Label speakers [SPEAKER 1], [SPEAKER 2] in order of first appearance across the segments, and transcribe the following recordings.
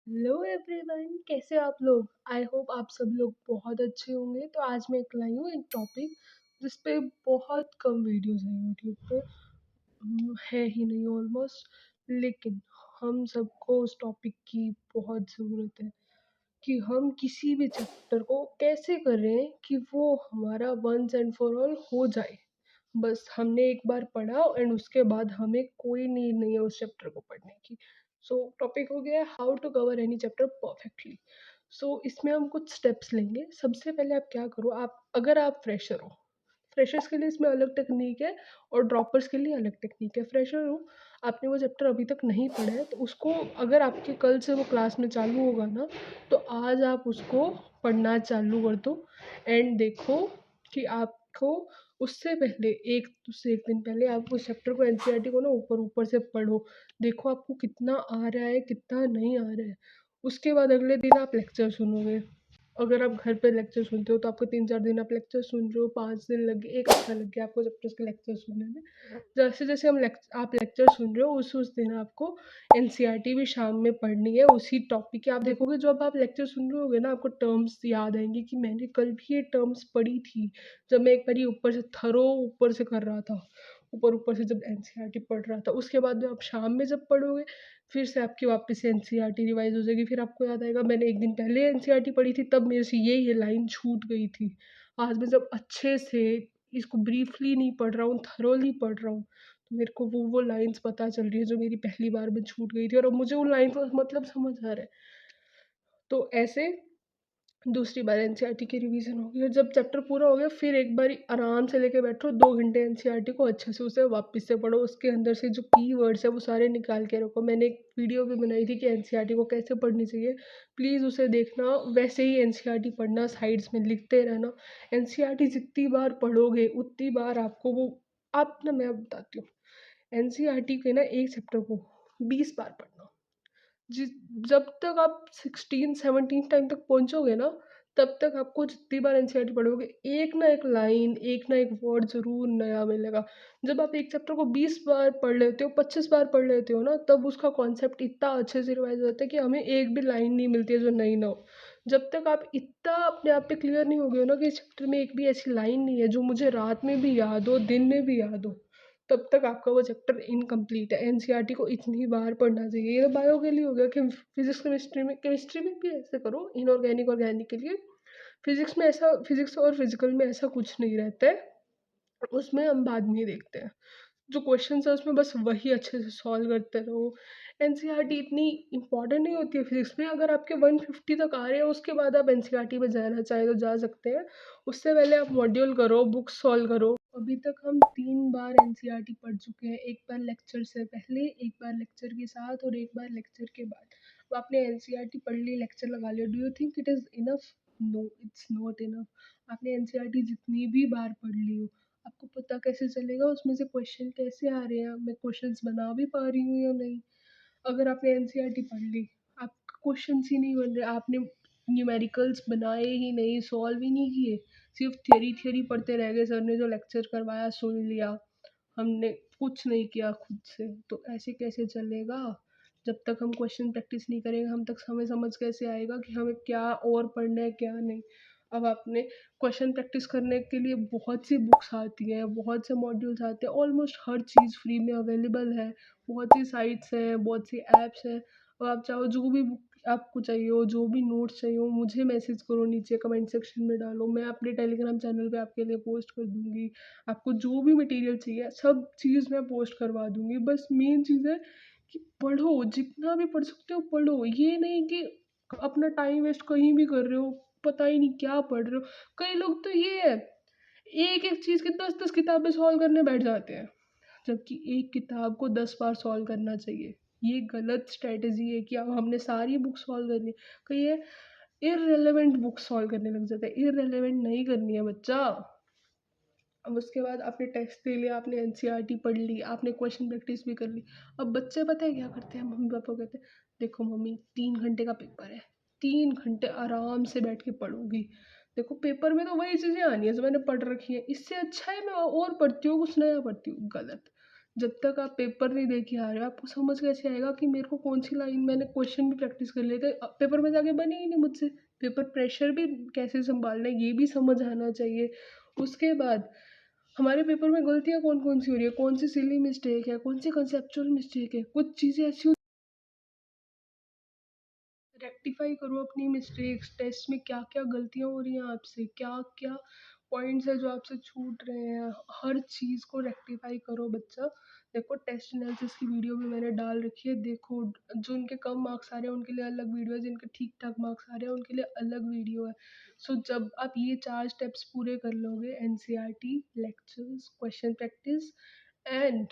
[SPEAKER 1] Hello everyone, कैसे हो आप लोग। आई होप आप सब लोग बहुत अच्छे होंगे। तो आज मैं एक लाई हूँ एक टॉपिक जिस पे बहुत कम वीडियोस हैं यूट्यूब पे। है ही नहीं ऑलमोस्ट। लेकिन हम सबको उस टॉपिक की बहुत ज़रूरत है कि हम किसी भी चैप्टर को कैसे करें कि वो हमारा वंस एंड फॉर ऑल हो जाए। बस हमने एक बार पढ़ा एंड उसके बाद हमें कोई नीड नहीं है उस चैप्टर को पढ़ने की। सो टॉपिक हो गया how to cover any chapter perfectly. So इसमें हम कुछ स्टेप्स लेंगे। सबसे पहले आप क्या करो, आप अगर आप फ्रेशर हो, फ्रेशर्स के लिए इसमें अलग टेक्निक है और ड्रॉपर्स के लिए अलग टेक्निक है। फ्रेशर हो, आपने वो चैप्टर अभी तक नहीं पढ़ा है, तो उसको अगर आपके कल से वो क्लास में चालू होगा ना, तो आज आप उसको पढ़ना चालू कर दो एंड देखो कि आपको उससे पहले एक दिन पहले आप उस चैप्टर को एनसीईआरटी को ना ऊपर ऊपर से पढ़ो। देखो आपको कितना आ रहा है कितना नहीं आ रहा है। उसके बाद अगले दिन आप लेक्चर सुनोगे। अगर आप घर पे लेक्चर सुनते हो तो आपको 3-4 दिन आप लेक्चर सुन रहे हो, 5 दिन लग गए, 1 हफ्ता लग गया आपको चैप्टर्स के लेक्चर सुनने में। जैसे-जैसे आप लेक्चर सुन रहे हो उस दिन आपको एनसीईआरटी भी शाम में पढ़नी है उसी टॉपिक की। आप देखोगे जब आप लेक्चर सुन रहे होगे ना, आपको टर्म्स याद आएँगी कि मैंने कल भी ये टर्म्स पढ़ी थी। जब मैं एक बारी ऊपर से ऊपर से कर रहा था, ऊपर-ऊपर से जब एनसीईआरटी पढ़ रहा था। उसके बाद में आप शाम में जब पढ़ोगे, फिर से आपकी वापस से एनसीईआरटी रिवाइज़ हो जाएगी। फिर आपको याद आएगा मैंने 1 दिन पहले एनसीईआरटी पढ़ी थी, तब मेरे से ये लाइन छूट गई थी। आज मैं जब अच्छे से इसको ब्रीफली नहीं पढ़ रहा हूँ, थॉरोली पढ़ रहा हूँ, तो मेरे को वो लाइन्स पता चल रही है जो मेरी पहली बार में छूट गई थी और अब मुझे उन लाइन का मतलब समझ आ रहा है। तो ऐसे दूसरी बार एनसीईआरटी की रिवीजन होगी और जब चैप्टर पूरा हो गया फिर एक बारी आराम से लेके बैठो, 2 घंटे एनसीईआरटी को अच्छे से उसे वापस से पढ़ो। उसके अंदर से जो कीवर्ड्स है वो सारे निकाल के रखो। मैंने एक वीडियो भी बनाई थी कि एनसीईआरटी को कैसे पढ़नी चाहिए, प्लीज़ उसे देखना। वैसे ही एनसीईआरटी पढ़ना, साइड्स में लिखते रहना। एनसीईआरटी जितनी बार पढ़ोगे उतनी बार आपको वो, आप ना मैं बताती हूँ, एनसीईआरटी के ना एक चैप्टर को 20 बार पढ़ना। जिस जब तक आप 16-17 टाइम तक पहुँचोगे ना, तब तक आपको जितनी बार एनसीईआरटी पढ़ोगे, एक ना एक लाइन, एक ना एक वर्ड ज़रूर नया मिलेगा। जब आप एक चैप्टर को 20 बार पढ़ लेते हो, 25 बार पढ़ लेते हो ना, तब उसका कॉन्सेप्ट इतना अच्छे से रिवाइज़ हो जाता है कि हमें एक भी लाइन नहीं मिलती है जो नई ना हो। जब तक आप इतना अपने आप पे क्लियर नहीं हो गए हो ना कि इस चैप्टर में एक भी ऐसी लाइन नहीं है जो मुझे रात में भी याद हो, दिन में भी याद हो, तब तक आपका वो चैप्टर इनकम्प्लीट है। एनसीईआरटी को इतनी बार पढ़ना चाहिए। ये तो बायो के लिए हो गया कि फिजिक्स केमिस्ट्री में भी ऐसे करो, इनऑर्गेनिक ऑर्गेनिक के लिए। फिजिक्स और फिजिकल में ऐसा कुछ नहीं रहता है, उसमें हम बाद में ही देखते हैं। जो क्वेश्चंस है उसमें बस वही अच्छे से सॉल्व करते रहो। एनसीईआरटी इतनी इम्पोर्टेंट नहीं होती है फिजिक्स में। अगर आपके 150 तक आ रहे हैं उसके बाद आप एनसीईआरटी में जाना चाहें तो जा सकते हैं। उससे पहले आप मॉड्यूल करो, बुक सॉल्व करो। अभी तक हम 3 बार एनसीईआरटी पढ़ चुके हैं, एक बार लेक्चर से पहले, एक बार लेक्चर के साथ और एक बार लेक्चर के बाद। अब आपने एनसीईआरटी पढ़ ली, लेक्चर लगा लिया, do you think it is enough? No, it's not enough. आपने एनसीईआरटी जितनी भी बार पढ़ ली हो, आपको पता कैसे चलेगा उसमें से क्वेश्चन कैसे आ रहे हैं, मैं क्वेश्चंस बना भी पा रही हूँ या नहीं। अगर आपने एनसीईआरटी पढ़ ली, आपके क्वेश्चंस ही नहीं बन रहे, आपने न्यूमेरिकल्स बनाए ही नहीं, सॉल्व ही नहीं किए, सिर्फ थ्योरी थ्योरी पढ़ते रह गए, सर ने जो लेक्चर करवाया सुन लिया, हमने कुछ नहीं किया खुद से, तो ऐसे कैसे चलेगा। जब तक हम क्वेश्चन प्रैक्टिस नहीं करेंगे हम तक हमें समझ कैसे आएगा कि हमें क्या और पढ़ना है क्या नहीं। अब आपने क्वेश्चन प्रैक्टिस करने के लिए बहुत सी बुक्स आती हैं, बहुत से मॉड्यूल्स आते हैं, ऑलमोस्ट हर चीज़ फ्री में अवेलेबल है। बहुत सी साइट्स हैं, बहुत सी ऐप्स हैं। और आप चाहो जो भी बुक आपको चाहिए हो, जो भी नोट्स चाहिए हो, मुझे मैसेज करो, नीचे कमेंट सेक्शन में डालो, मैं अपने टेलीग्राम चैनल पे आपके लिए पोस्ट कर दूँगी। आपको जो भी मटेरियल चाहिए सब चीज़ मैं पोस्ट करवा दूँगी। बस मेन चीज़ है कि पढ़ो, जितना भी पढ़ सकते हो पढ़ो। ये नहीं कि अपना टाइम वेस्ट कहीं भी कर रहे हो, पता ही नहीं क्या पढ़ रहे हो। कई लोग तो ये है, एक-एक चीज़ की 10-10 किताबें सॉल्व करने बैठ जाते हैं, जबकि एक किताब को 10 बार सॉल्व करना चाहिए। ये गलत स्ट्रैटेजी है कि अब हमने सारी बुक सॉल्व करनी है। कई है इर्रेलेवेंट बुक सॉल्व करने लग जाता है, इर्रेलेवेंट नहीं करनी है बच्चा। अब उसके बाद आपने टेस्ट दे लिया, आपने एनसीईआरटी पढ़ ली, आपने क्वेश्चन प्रैक्टिस भी कर ली। अब बच्चे पता है क्या करते हैं, मम्मी पापा कहते हैं देखो मम्मी 3 घंटे का पेपर है, 3 घंटे आराम से बैठ के पढ़ूंगी। देखो पेपर में तो वही चीज़ें आनी है जो मैंने पढ़ रखी है, इससे अच्छा है मैं और पढ़ती हूँ, कुछ नया पढ़ती हूँ। गलत। जब तक आप पेपर नहीं दे के आ रहे हो, आपको समझ कैसे आएगा कि मेरे को कौन-सी लाइन मैंने क्वेश्चन भी प्रैक्टिस कर लिए थे पेपर में जाके बने ही नहीं मुझसे। पेपर प्रेशर भी कैसे सँभालना है, ये भी समझ आना चाहिए। उसके बाद हमारे पेपर में गलतियाँ कौन-कौन सी हो रही है, कौन-सी सिली मिस्टेक है, कौन-सी कॉन्सेप्चुअल मिस्टेक है। कुछ चीज़ें ऐसी रेक्टिफाई करो अपनी मिस्टेक्स। टेस्ट में क्या-क्या गलतियाँ हो रही हैं आपसे, क्या-क्या पॉइंट्स हैं जो आपसे छूट रहे हैं, हर चीज़ को रेक्टिफाई करो बच्चा। देखो टेस्ट एनालिसिस की वीडियो भी मैंने डाल रखी है, देखो जो उनके कम मार्क्स आ रहे हैं उनके लिए अलग वीडियो है, जिनके ठीक-ठाक मार्क्स आ रहे हैं उनके लिए अलग वीडियो है। सो जब आप ये 4 स्टेप्स पूरे कर लोगे NCERT, lectures, question practice and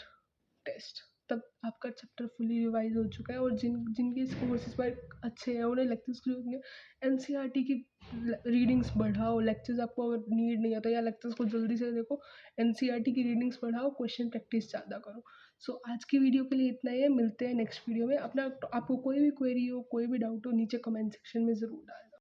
[SPEAKER 1] test, तब आपका चैप्टर फुली रिवाइज हो चुका है। और जिनके स्कोर्स इस बार अच्छे हैं उन्हें लेक्चर्स की जरूरत नहीं है। एनसीईआरटी की रीडिंग्स बढ़ाओ, लेक्चर्स आपको अगर नीड नहीं आता या लेक्चर्स को जल्दी से देखो, एनसीईआरटी की रीडिंग्स बढ़ाओ, क्वेश्चन प्रैक्टिस ज़्यादा करो। सो आज की वीडियो के लिए इतना ही है, मिलते हैं नेक्स्ट वीडियो में। अपना आपको कोई भी क्वेरी हो, कोई भी डाउट हो, नीचे कमेंट सेक्शन में ज़रूर डालना।